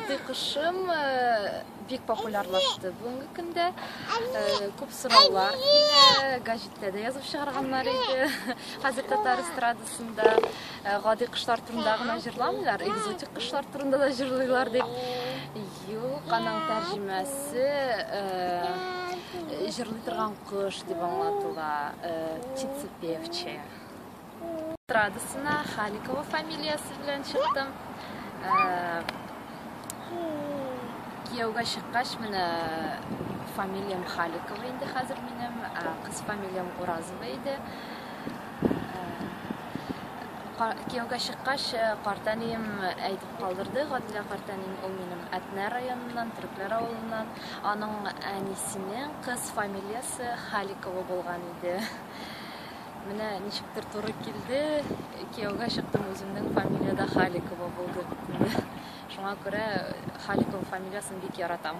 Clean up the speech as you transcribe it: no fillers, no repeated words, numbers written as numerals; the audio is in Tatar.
Гади кышым бик популярлашты бүгүнкү күндө. Көп суроолор келди, газеттеде жазып чыгарганнар иде. Азыр татар эстрадасында гади кыштар турунда гана жырламыйлар, экзотик кыштар турунда да жырлыйлар деп. Юк, анын тәрҗемәсе жырлый турган кыш деп аңлатыла, птица певчая. Эстрадасына Халикова фамилиясы белән чыктым. Кияүгә чыккач, менә фамилиям Халикова инде хәзер минем, кыз фамилиям Уразова иде. Кияүгә чыккач, картанием әйтеп калдырды, Гадилә картанием, ул минем Әтнә районыннан, Төрекләр авылыннан. Аның әнисенең кыз фамилиясы Халикова булган иде. Менә ничектер туры килде, кияүгә чыктым, үземнең фамилия да Халикова булды. Шуңа күрә Халикова фамилиясын бик яратам.